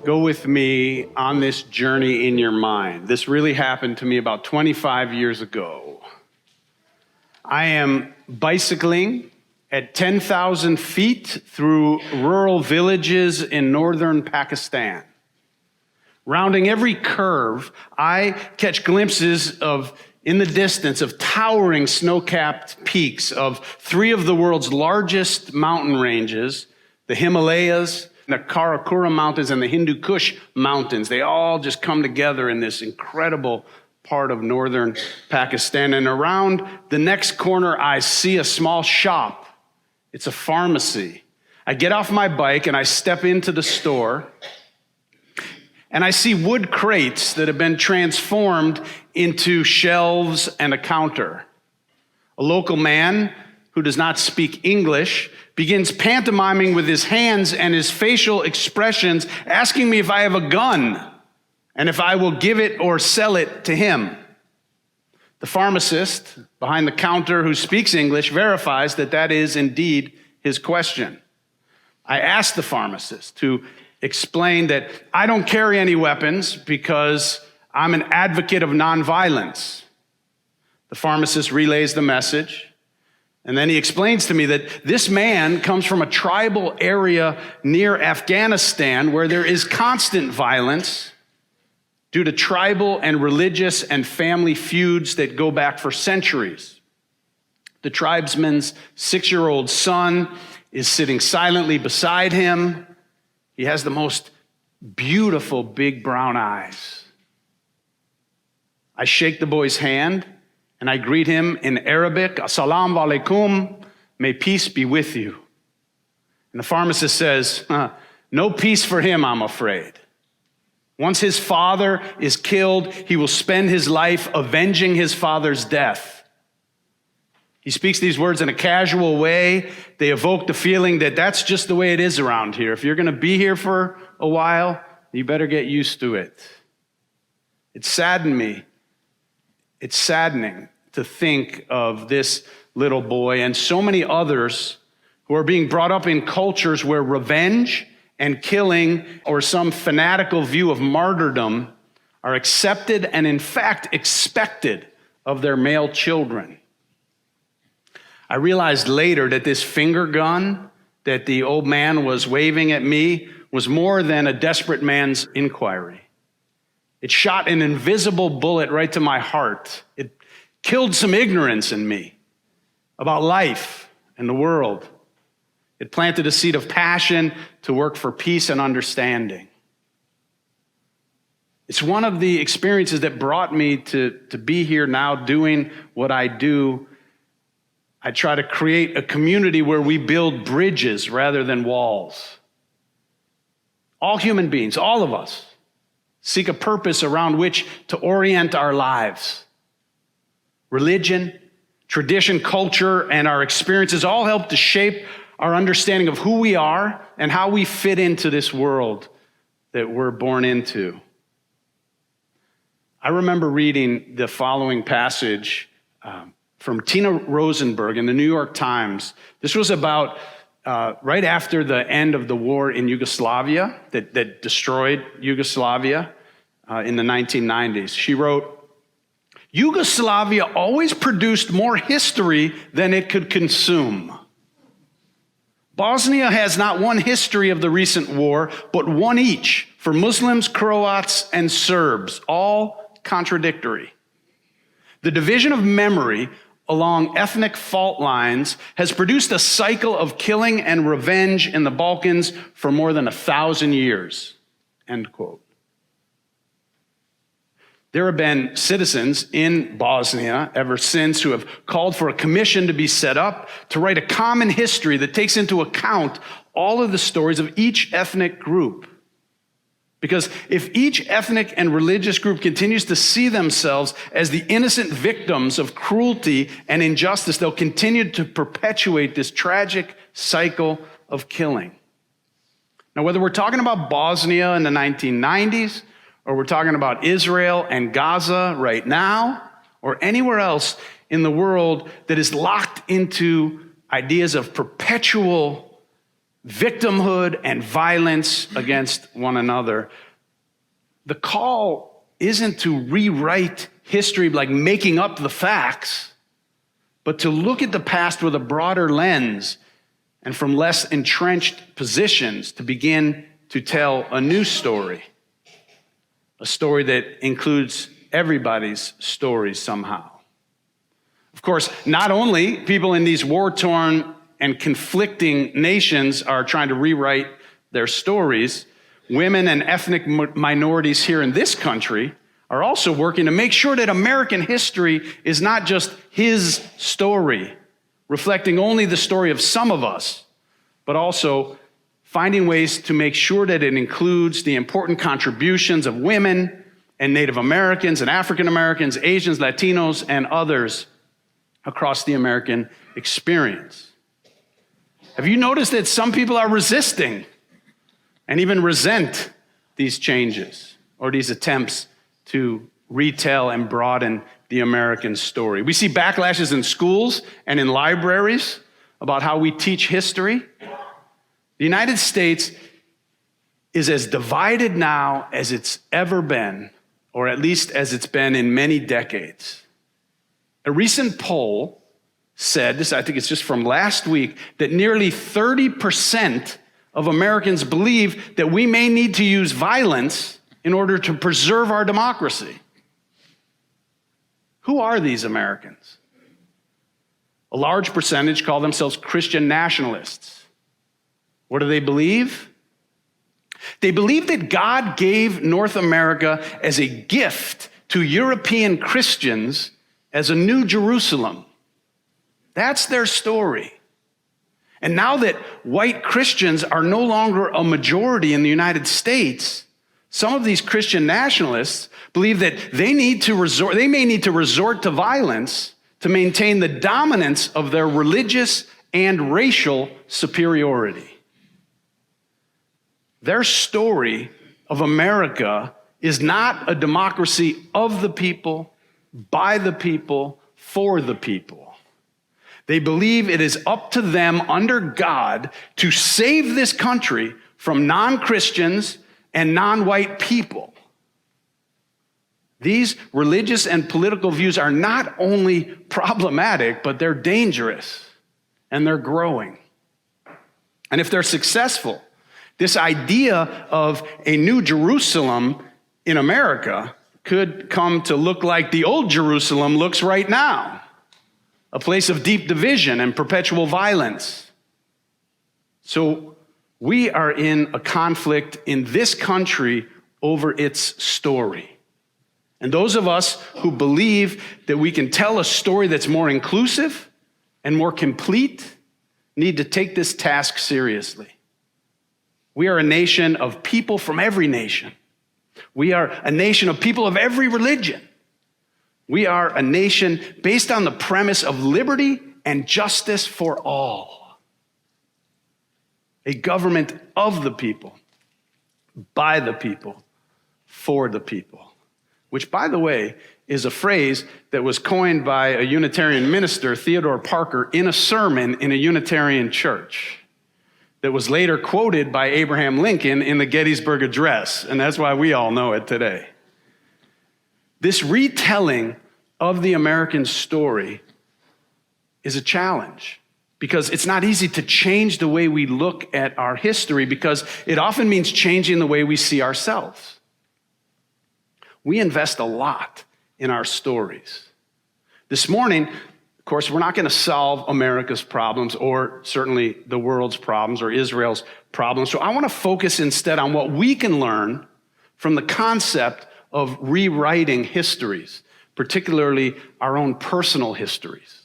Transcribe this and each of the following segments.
go with me on this journey in your mind. This really happened to me about 25 years ago. I am bicycling at 10,000 feet through rural villages in northern Pakistan. Rounding every curve, I catch glimpses in the distance of towering snow-capped peaks of three of the world's largest mountain ranges, the Himalayas, the Karakoram Mountains, and the Hindu Kush Mountains. They all just come together in this incredible part of northern Pakistan. And around the next corner, I see a small shop. It's a pharmacy. I get off my bike and I step into the store, and I see wood crates that have been transformed into shelves and a counter. A local man who does not speak English begins pantomiming with his hands and his facial expressions, asking me if I have a gun and if I will give it or sell it to him. The pharmacist behind the counter who speaks English verifies that that is indeed his question. I ask the pharmacist to explain that I don't carry any weapons because I'm an advocate of nonviolence. The pharmacist relays the message, and then he explains to me that this man comes from a tribal area near Afghanistan where there is constant violence due to tribal and religious and family feuds that go back for centuries. The tribesman's 6-year-old son is sitting silently beside him. He has the most beautiful big brown eyes. I shake the boy's hand and I greet him in Arabic, Assalamu alaikum, may peace be with you. And the pharmacist says, no peace for him, I'm afraid. Once his father is killed, he will spend his life avenging his father's death. He speaks these words in a casual way. They evoke the feeling that that's just the way it is around here. If you're going to be here for a while, you better get used to it. It saddened me. It's saddening to think of this little boy and so many others who are being brought up in cultures where revenge and killing or some fanatical view of martyrdom are accepted and in fact expected of their male children. I realized later that this finger gun that the old man was waving at me was more than a desperate man's inquiry. It shot an invisible bullet right to my heart. It killed some ignorance in me about life and the world. It planted a seed of passion to work for peace and understanding. It's one of the experiences that brought me to be here now doing what I do. I try to create a community where we build bridges rather than walls. All human beings, all of us, seek a purpose around which to orient our lives. Religion, tradition, culture, and our experiences all help to shape our understanding of who we are and how we fit into this world that we're born into. I remember reading the following passage from Tina Rosenberg in the New York Times. This was about right after the end of the war in Yugoslavia that destroyed Yugoslavia in the 1990s. She wrote, Yugoslavia always produced more history than it could consume. Bosnia has not one history of the recent war, but one each for Muslims, Croats, and Serbs, all contradictory. The division of memory along ethnic fault lines has produced a cycle of killing and revenge in the Balkans for more than 1,000 years, end quote. There have been citizens in Bosnia ever since who have called for a commission to be set up to write a common history that takes into account all of the stories of each ethnic group. Because if each ethnic and religious group continues to see themselves as the innocent victims of cruelty and injustice, they'll continue to perpetuate this tragic cycle of killing. Now, whether we're talking about Bosnia in the 1990s, or we're talking about Israel and Gaza right now, or anywhere else in the world that is locked into ideas of perpetual victimhood and violence against one another. The call isn't to rewrite history like making up the facts, but to look at the past with a broader lens and from less entrenched positions to begin to tell a new story, a story that includes everybody's stories somehow. Of course, not only people in these war-torn and conflicting nations are trying to rewrite their stories, women and ethnic minorities here in this country are also working to make sure that American history is not just his story, reflecting only the story of some of us, but also finding ways to make sure that it includes the important contributions of women and Native Americans and African Americans, Asians, Latinos, and others across the American experience. Have you noticed that some people are resisting and even resent these changes or these attempts to retell and broaden the American story? We see backlashes in schools and in libraries about how we teach history. The United States is as divided now as it's ever been, or at least as it's been in many decades. A recent poll said, this I think it's just from last week, that nearly 30% of Americans believe that we may need to use violence in order to preserve our democracy. Who are these Americans? A large percentage call themselves Christian nationalists. What do they believe? They believe that God gave North America as a gift to European Christians as a new Jerusalem. That's their story. And now that white Christians are no longer a majority in the United States, some of these Christian nationalists believe that they may need to resort to violence to maintain the dominance of their religious and racial superiority. Their story of America is not a democracy of the people, by the people, for the people. They believe it is up to them under God to save this country from non-Christians and non-white people. These religious and political views are not only problematic, but they're dangerous and they're growing. And if they're successful, this idea of a new Jerusalem in America could come to look like the old Jerusalem looks right now, a place of deep division and perpetual violence. So we are in a conflict in this country over its story. And those of us who believe that we can tell a story that's more inclusive and more complete need to take this task seriously. We are a nation of people from every nation. We are a nation of people of every religion. We are a nation based on the premise of liberty and justice for all. A government of the people, by the people, for the people. Which, by the way, is a phrase that was coined by a Unitarian minister, Theodore Parker, in a sermon in a Unitarian church that was later quoted by Abraham Lincoln in the Gettysburg Address, and that's why we all know it today. This retelling of the American story is a challenge because it's not easy to change the way we look at our history because it often means changing the way we see ourselves. We invest a lot in our stories. This morning, of course, we're not going to solve America's problems or certainly the world's problems or Israel's problems. So I want to focus instead on what we can learn from the concept of rewriting histories, particularly our own personal histories.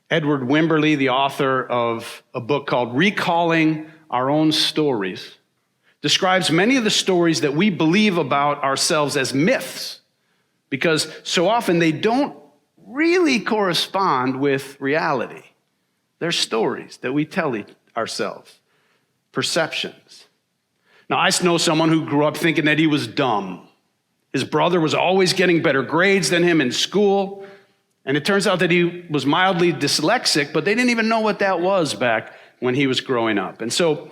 Edward Wimberly, the author of a book called Recalling Our Own Stories, describes many of the stories that we believe about ourselves as myths because so often they don't really correspond with reality. They're stories that we tell ourselves, perceptions. Now, I know someone who grew up thinking that he was dumb. His brother was always getting better grades than him in school, and it turns out that he was mildly dyslexic, but they didn't even know what that was back when he was growing up. And so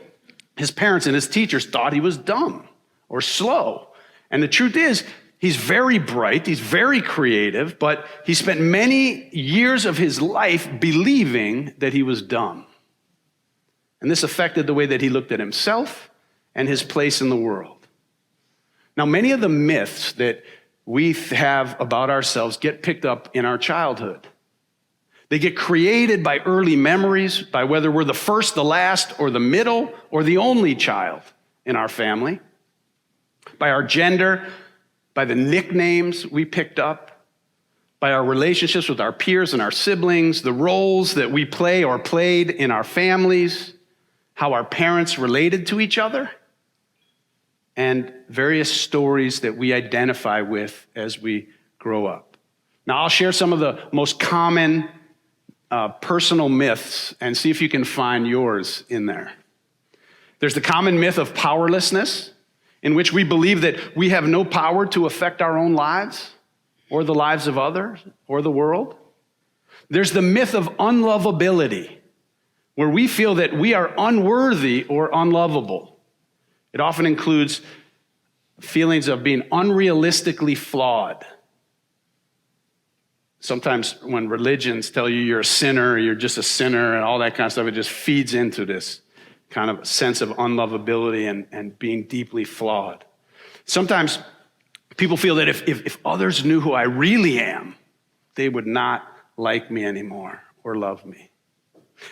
his parents and his teachers thought he was dumb or slow. And the truth is, he's very bright, he's very creative, but he spent many years of his life believing that he was dumb. And this affected the way that he looked at himself and his place in the world. Now, many of the myths that we have about ourselves get picked up in our childhood. They get created by early memories, by whether we're the first, the last, or the middle, or the only child in our family, by our gender, by the nicknames we picked up, by our relationships with our peers and our siblings, the roles that we play or played in our families, how our parents related to each other, and various stories that we identify with as we grow up. Now, I'll share some of the most common personal myths and see if you can find yours in there. There's the common myth of powerlessness, in which we believe that we have no power to affect our own lives or the lives of others or the world. There's the myth of unlovability, where we feel that we are unworthy or unlovable. It often includes feelings of being unrealistically flawed. Sometimes when religions tell you you're a sinner, or you're just a sinner, and all that kind of stuff, it just feeds into this kind of sense of unlovability and being deeply flawed. Sometimes people feel that if others knew who I really am, they would not like me anymore or love me.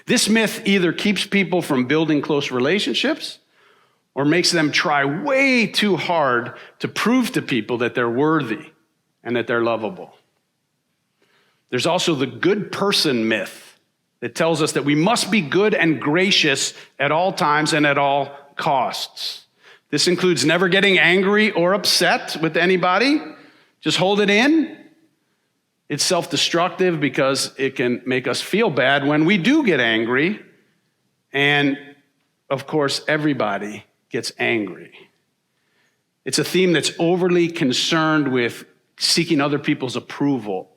This myth either keeps people from building close relationships or makes them try way too hard to prove to people that they're worthy and that they're lovable. There's also the good person myth that tells us that we must be good and gracious at all times and at all costs. This includes never getting angry or upset with anybody. Just hold it in. It's self-destructive because it can make us feel bad when we do get angry. And of course, everybody gets angry. It's a theme that's overly concerned with seeking other people's approval.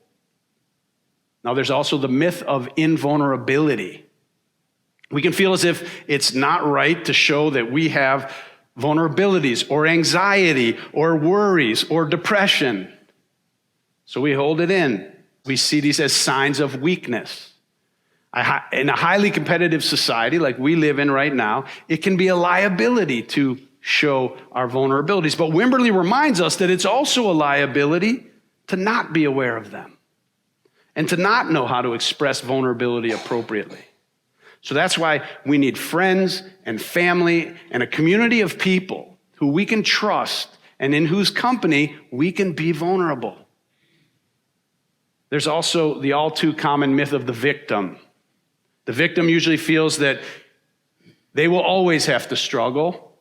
Now, there's also the myth of invulnerability. We can feel as if it's not right to show that we have vulnerabilities or anxiety or worries or depression. So we hold it in. We see these as signs of weakness. In a highly competitive society like we live in right now, it can be a liability to show our vulnerabilities. But Wimberly reminds us that it's also a liability to not be aware of them and to not know how to express vulnerability appropriately. So that's why we need friends and family and a community of people who we can trust and in whose company we can be vulnerable. There's also the all too common myth of the victim. The victim usually feels that they will always have to struggle,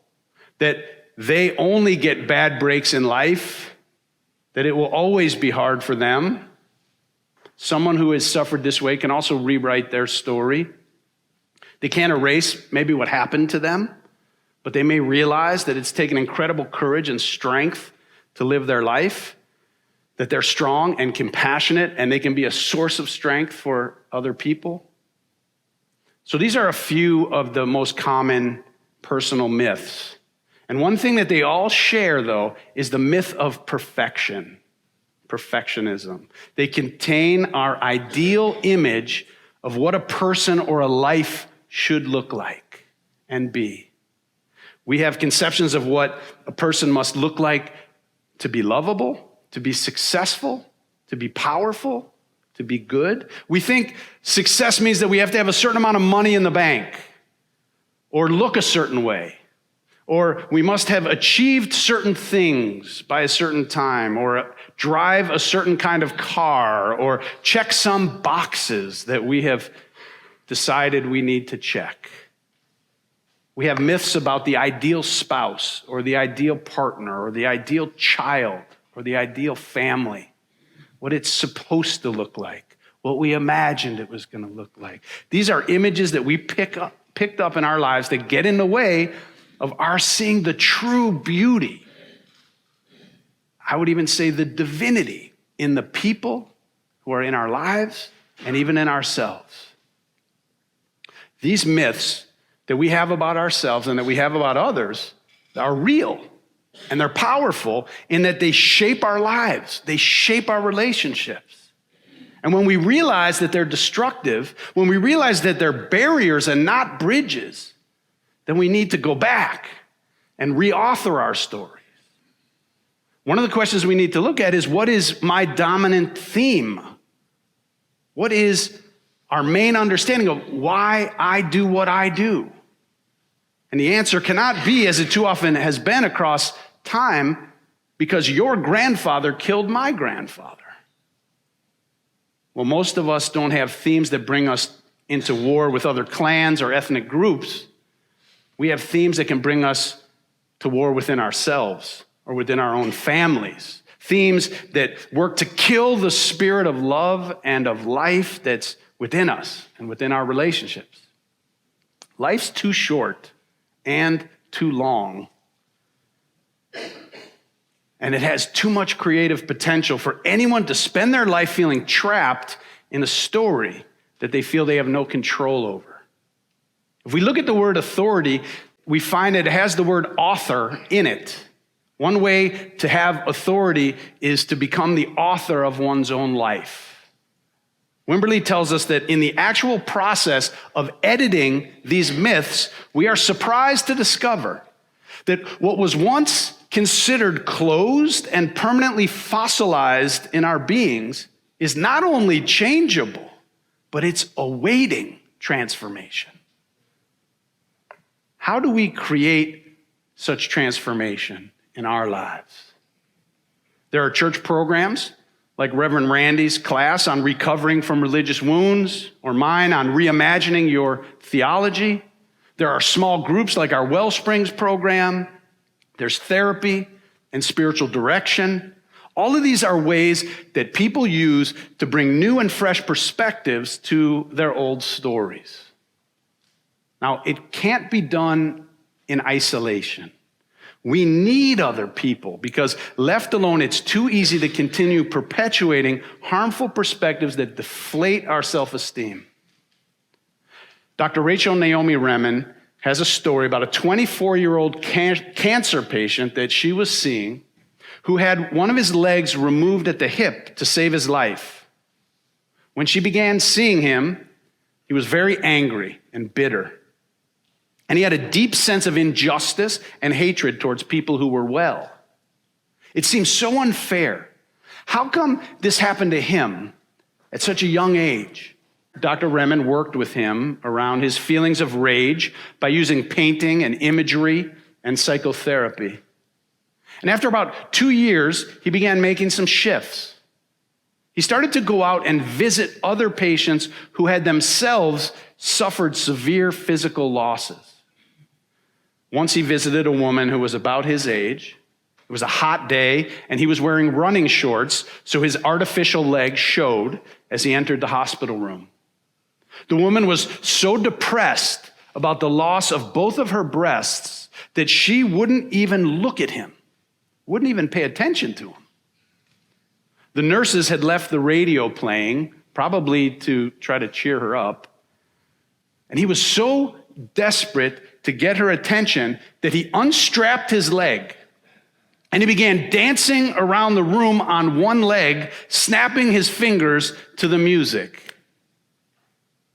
that they only get bad breaks in life, that it will always be hard for them. Someone who has suffered this way can also rewrite their story. They can't erase maybe what happened to them, but they may realize that it's taken incredible courage and strength to live their life, that they're strong and compassionate, and they can be a source of strength for other people. So these are a few of the most common personal myths. And one thing that they all share, though, is the myth of perfection. Perfectionism. They contain our ideal image of what a person or a life should look like and be. We have conceptions of what a person must look like to be lovable, to be successful, to be powerful, to be good. We think success means that we have to have a certain amount of money in the bank or look a certain way. Or we must have achieved certain things by a certain time, or drive a certain kind of car, or check some boxes that we have decided we need to check. We have myths about the ideal spouse, or the ideal partner, or the ideal child, or the ideal family, what it's supposed to look like, what we imagined it was going to look like. These are images that we picked up in our lives that get in the way of our seeing the true beauty, I would even say the divinity, in the people who are in our lives and even in ourselves. These myths that we have about ourselves and that we have about others are real, and they're powerful in that they shape our lives, they shape our relationships. And when we realize that they're destructive, when we realize that they're barriers and not bridges, then we need to go back and reauthor our stories. One of the questions we need to look at is, what is my dominant theme? What is our main understanding of why I do what I do? And the answer cannot be, as it too often has been across time, because your grandfather killed my grandfather. Well, most of us don't have themes that bring us into war with other clans or ethnic groups. We have themes that can bring us to war within ourselves or within our own families. Themes that work to kill the spirit of love and of life that's within us and within our relationships. Life's too short and too long, and it has too much creative potential for anyone to spend their life feeling trapped in a story that they feel they have no control over. If we look at the word authority, we find it has the word author in it. One way to have authority is to become the author of one's own life. Wimberly tells us that in the actual process of editing these myths, we are surprised to discover that what was once considered closed and permanently fossilized in our beings is not only changeable, but it's awaiting transformation. How do we create such transformation in our lives? There are church programs like Reverend Randy's class on recovering from religious wounds, or mine on reimagining your theology. There are small groups like our Wellsprings program. There's therapy and spiritual direction. All of these are ways that people use to bring new and fresh perspectives to their old stories. Now, it can't be done in isolation. We need other people, because left alone, it's too easy to continue perpetuating harmful perspectives that deflate our self-esteem. Dr. Rachel Naomi Remen has a story about a 24-year-old cancer patient that she was seeing who had one of his legs removed at the hip to save his life. When she began seeing him, he was very angry and bitter. And he had a deep sense of injustice and hatred towards people who were well. It seemed so unfair. How come this happened to him at such a young age? Dr. Remen worked with him around his feelings of rage by using painting and imagery and psychotherapy. And after about 2 years, he began making some shifts. He started to go out and visit other patients who had themselves suffered severe physical losses. Once he visited a woman who was about his age. It was a hot day, and he was wearing running shorts, so his artificial leg showed as he entered the hospital room. The woman was so depressed about the loss of both of her breasts that she wouldn't even look at him, wouldn't even pay attention to him. The nurses had left the radio playing, probably to try to cheer her up, and he was so desperate to get her attention that he unstrapped his leg and he began dancing around the room on one leg, snapping his fingers to the music.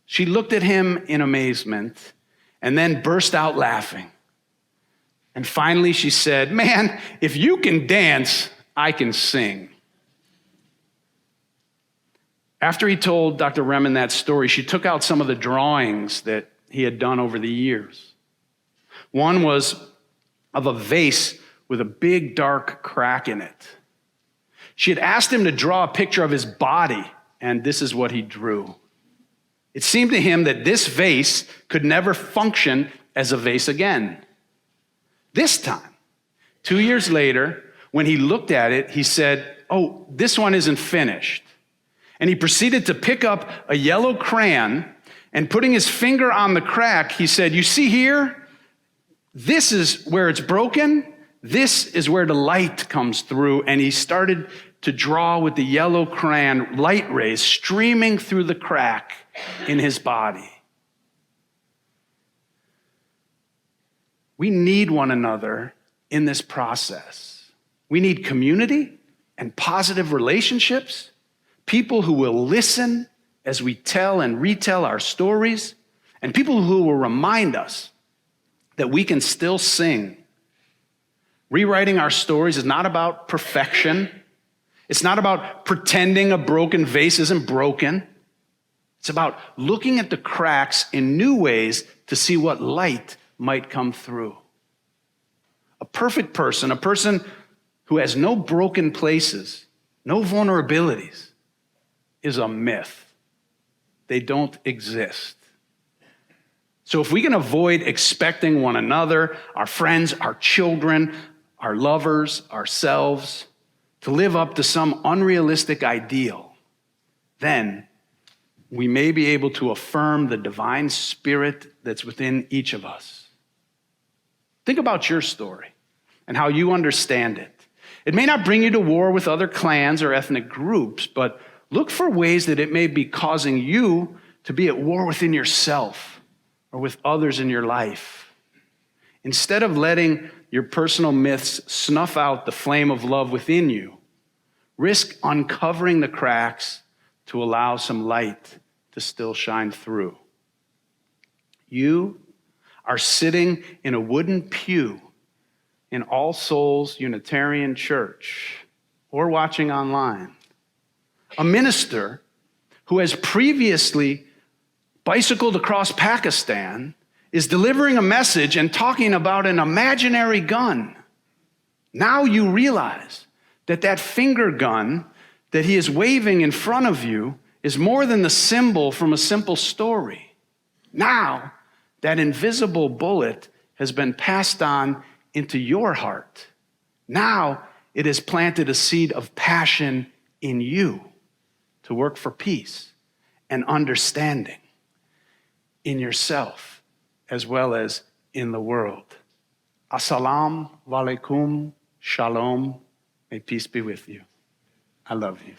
She looked at him in amazement and then burst out laughing. And finally she said, "Man, if you can dance, I can sing." After he told Dr. Remen that story, she took out some of the drawings that he had done over the years. One was of a vase with a big dark crack in it. She had asked him to draw a picture of his body, and this is what he drew. It seemed to him that this vase could never function as a vase again. This time, 2 years later, when he looked at it, he said, "Oh, this one isn't finished." And he proceeded to pick up a yellow crayon, and putting his finger on the crack, he said, "You see here? This is where it's broken. This is where the light comes through." And he started to draw with the yellow crayon light rays streaming through the crack in his body. We need one another in this process. We need community and positive relationships, people who will listen as we tell and retell our stories, and people who will remind us that we can still sing. Rewriting our stories is not about perfection. It's not about pretending a broken vase isn't broken. It's about looking at the cracks in new ways to see what light might come through. A perfect person, a person who has no broken places, no vulnerabilities, is a myth. They don't exist. So if we can avoid expecting one another, our friends, our children, our lovers, ourselves, to live up to some unrealistic ideal, then we may be able to affirm the divine spirit that's within each of us. Think about your story and how you understand it. It may not bring you to war with other clans or ethnic groups, but look for ways that it may be causing you to be at war within yourself or with others in your life. Instead of letting your personal myths snuff out the flame of love within you, risk uncovering the cracks to allow some light to still shine through. You are sitting in a wooden pew in All Souls Unitarian Church or watching online. A minister who has previously bicycled across Pakistan is delivering a message and talking about an imaginary gun. Now you realize that that finger gun that he is waving in front of you is more than the symbol from a simple story. Now, that invisible bullet has been passed on into your heart. Now, it has planted a seed of passion in you to work for peace and understanding in yourself as well as in the world. Assalamu alaikum, shalom, may peace be with you. I love you.